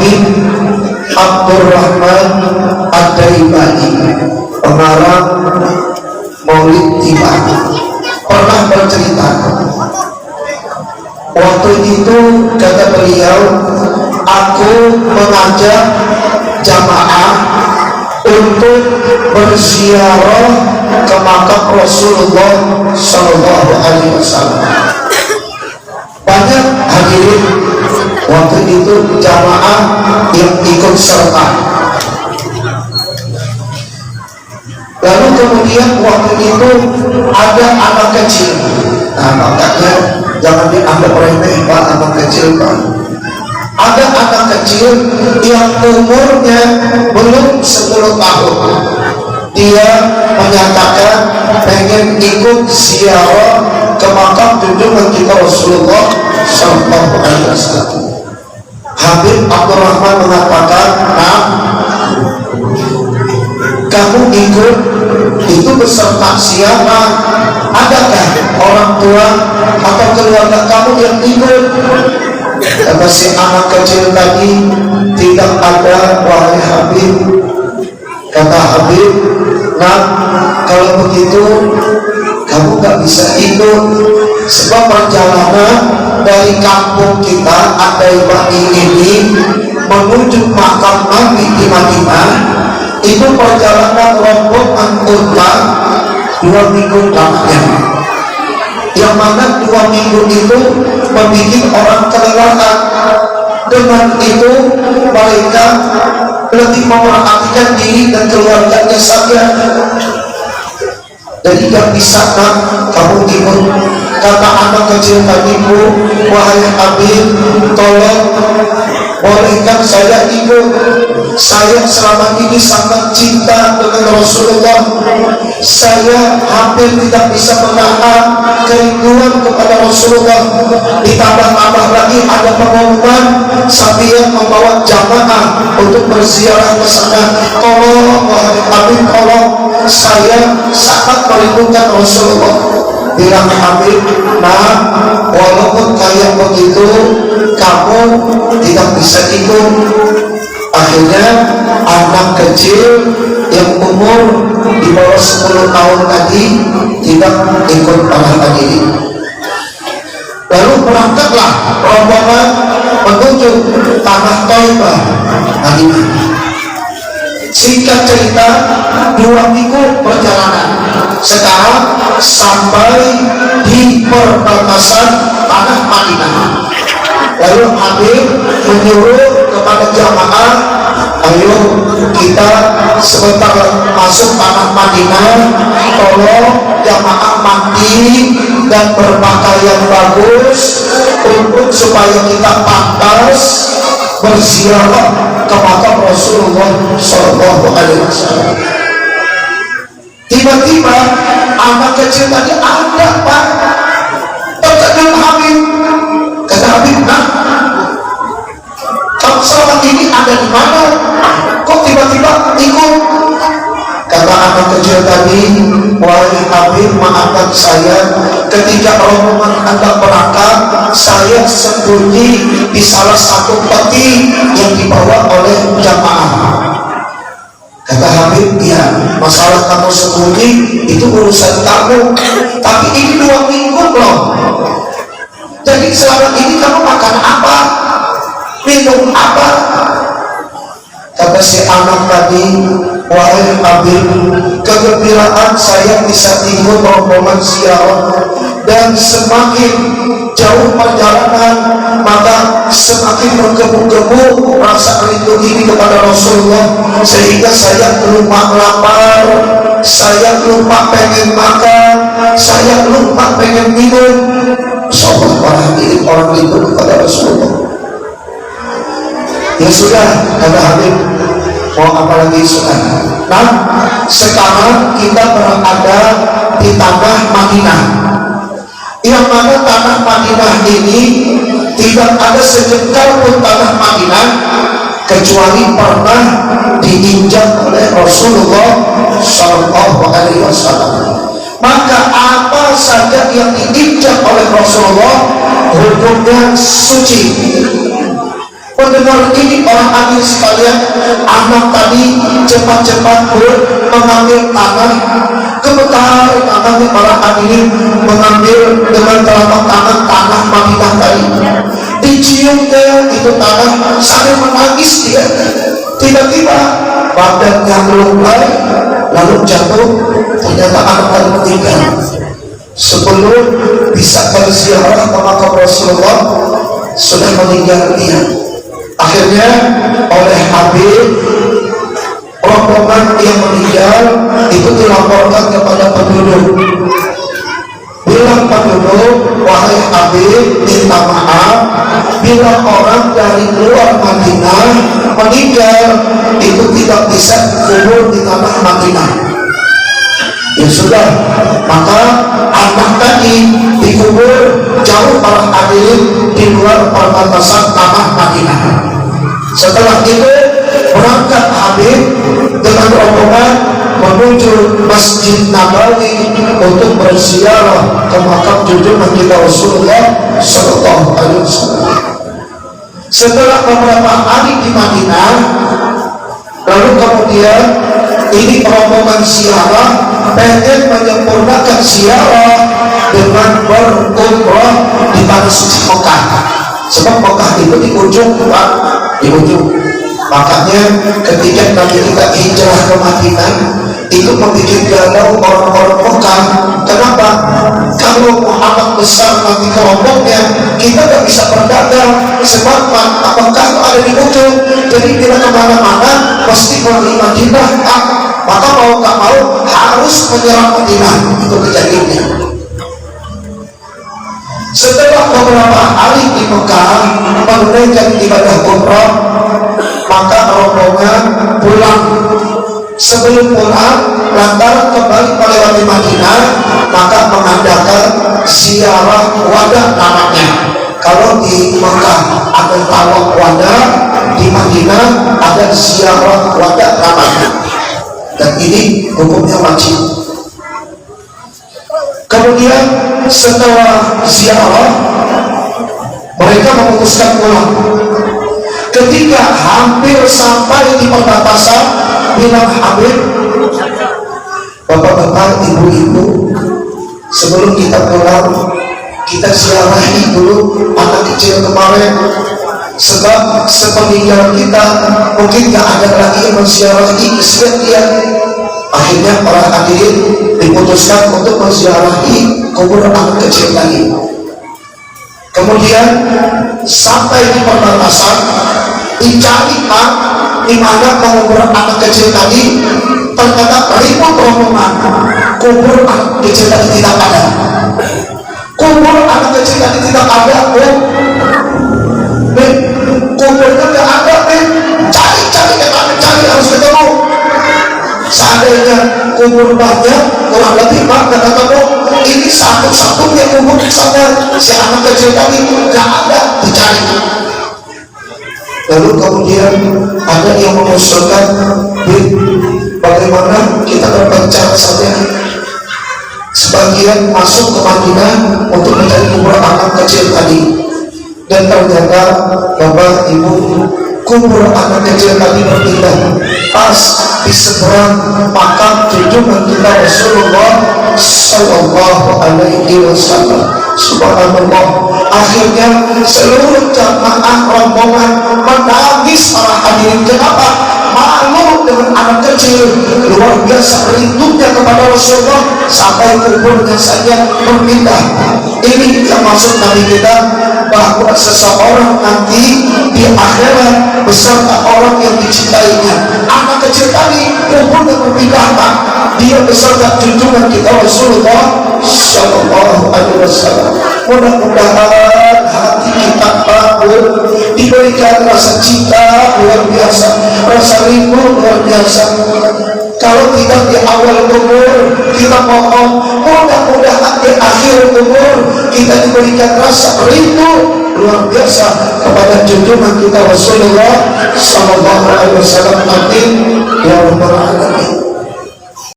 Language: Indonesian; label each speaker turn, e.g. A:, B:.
A: Habib Abdurrahman Ad-Daibani, pengarang Maulid Tiba, pernah bercerita. Waktu itu kata beliau, aku mengajak jamaah untuk berziarah ke makam Rasulullah Shallallahu Alaihi Wasallam. Banyak hadirin waktu itu jamaah yang ikut serta. Lalu kemudian waktu itu ada anak kecil. Nah, makanya jangan dianggap remeh Pak, anak kecil Pak. Ada anak kecil yang umurnya belum 10 tahun. Dia menyatakan pengen ikut ziarah ke makam junjungan kita Rasulullah Sallallahu Alaihi Wasallam. Habib Abdurrahman mengatakan, nah, kamu ikut itu beserta siapa? Adakah orang tua atau keluarga kamu yang ikut? Kata si anak kecil tadi, tidak ada wahai Habib. Kata Habib, nah kalau begitu kamu gak bisa ikut, sebab perjalanan dari kampung kita Ad-Daibani ini menuju makam Nabi di Madinah itu perjalanan rombongan unta 2 minggu lamanya, yang mana 2 minggu itu membuat orang kelelahan. Dengan itu mereka lebih memperhatikan diri dan keluarganya saja. Jadi gak bisa kan kamu ikut. Kata anak kecil tadi, Bu, wahai Habib, tolong bolehkan saya ikut. Saya selama ini sangat cinta dengan Rasulullah. Saya hampir tidak bisa menahan kerinduan kepada Rasulullah. Ditambah-tambah lagi ada pengumuman Sabian membawa jamaah untuk berziarah ke sana. Tolong wahai Habib, tolong, saya sangat merindukan Rasulullah. Bilang Habib, nah walaupun kayak begitu kamu tidak bisa ikut. Akhirnya anak kecil yang umur di bawah 10 tahun tadi tidak ikut arahan ini. Lalu berangkatlah rombongan menuju tanah Thaibah, Madinah. Singkat cerita, 2 minggu perjalanan. Sekarang sampai di perbatasan tanah Madinah. Lalu Habib menyuruh kepada jamaah, ayo kita sebentar masuk tanah Madinah, tolong jamaah mandi dan berpakaian bagus untuk supaya kita pantas berziarah ke makam Rasulullah Sallallahu Alaihi Wasallam. Tiba-tiba anak kecil tadi ada Pak, terkejut Habib. Kata Habib, nah, kamu selama ini ada di mana? Kok tiba-tiba ikut? Kata anak kecil tadi, wahai Habib, maafkan saya, ketika rombongan hendak berangkat, saya sembunyi di salah satu peti yang dibawa oleh jamaah. Kata Habib, ya masalah kamu sembunyi itu urusan kamu, tapi ini 2 minggu loh. Jadi selama ini kamu makan apa? Minum apa? Kata si anak tadi, wahai Habib, kegembiraan saya bisa ikut rombongan ziarah, dan semakin jauh perjalanan maka semakin menggebu-gebu rasa rindu ini kepada Rasulullah, sehingga saya lupa lapar, saya lupa pengen makan, saya lupa pengen minum. Sobat para hadirin, orang rindu kepada Rasulullah. Ya sudah, kata Habib, mau apa lagi sekarang? Nah, sekarang kita berada di tanah Madinah, yang mana tanah Madinah ini tidak ada sejengkal pun tanah Madinah kecuali pernah diinjak oleh Rasulullah Sallallahu Alaihi Wasallam. Maka apa saja yang diinjak oleh Rasulullah hukumnya suci. Mendengar ini orang adik sekalian, anak tadi cepat-cepat mengambil tangan, kebetulan anaknya para hadirin mengambil dengan telapak tangan tanah Madinah tadi, dicium itu tanah sambil menangis dia. Tiba-tiba badannya melukai lalu jatuh, ternyata anak tadi meninggal sebelum bisa berziarah ke makam Rasulullah, sudah meninggal dia. Akhirnya oleh Habib, rombongan yang meninggal itu dilaporkan kepada penduduk. Bilang penduduk, wahai Habib, minta maaf bila orang dari luar Madinah meninggal itu tidak bisa kubur di tanah Madinah. Ya sudah, maka anak tadi dikubur jauh para hadirin di luar perbatasan tanah Madinah. Setelah itu berangkat Habib dengan rombongan menuju Masjid Nabawi untuk berziarah ke makam junjungan kita Rasulullah Sallallahu Alaihi Wasallam. Setelah beberapa hari di Madinah, lalu kemudian ini rombongan ziarah pengen menyempurnakan ziarah dengan berumrah di tanah suci Mekah. Sebab Mekah itu di ujung, Pak, di ujung. Makanya ketika Nabi kita hijrah ke Madinah itu membuat galau orang-orang Mekah. Kenapa? Kalau Muhammad besar nanti kelompoknya, kita gak bisa berdagang sebab Mekah itu ada di ujung. Jadi kita kemana-mana pasti melalui Madinah. Maka mau gak mau harus menyerang Madinah. Itu kejadiannya. Setelah beberapa hari di Mekah menunaikan ibadah umrah, maka rombongan pulang. Sebelum pulang, lantaran kembali melewati Madinah, maka mengadakan ziarah wadah namanya. Kalau di Mekah ada tawaf wadah, di Madinah ada ziarah wadah namanya. Dan ini hukumnya wajib. Kemudian setelah ziarah mereka memutuskan pulang. Ketika hampir sampai di perbatasan, bilang Habib, bapak-bapak, ibu-ibu, sebelum kita pulang kita ziarahi dulu anak kecil kemarin, sebab sepeninggal kita mungkin gak ada lagi yang menziarahi kesian dia. Akhirnya para hadirin diputuskan untuk menziarahi kubur anak kecil tadi. Kemudian sampai di perbatasan, dicari Pak di mana kubur anak kecil tadi. Ternyata ribut rombongan, kubur anak kecil tadi tidak ada. Kubur anak kecil tadi tidak ada, kuburnya tidak ada, cari harus ketemu. Seandainya kubur banyak, kurang lebih Pak, kata kamu, ini satu-satunya kubur misalnya si anak kecil tadi nggak ada, dicari. Lalu kemudian ada yang mengusulkan, bagaimana kita berpencar saja, sebagian masuk ke Madinah untuk mencari kubur anak kecil tadi. Dan ternyata Bapak Ibu, kubur anak kecil tadi berpindah pas di seberang makam junjungan kita Rasulullah Sallallahu Alaihi Wasallam. Subhanallah. Akhirnya seluruh jamaah rombongan menangis para hadirin. Kenapa? Malu dengan anak kecil, luar biasa rindunya kepada Rasulullah sampai kuburnya saja berpindah. Ini yang maksud Nabi kita, bahwa seseorang nanti di akhirat beserta orang yang dicintainya. Anak kecil tadi kuburnya berpindah, dia beserta junjungan kita Rasulullah Sallallahu Alaihi Wasallam. Mudah-mudahan hati kita bangun, diberikan rasa cinta luar biasa, rasa rindu luar biasa. Kalau tidak di awal umur, kita mohon mudah-mudahan di akhir umur kita diberikan rasa rindu luar biasa kepada junjungan kita Rasulullah Sallallahu Alaihi Wasallam. Amin ya rabbal alamin.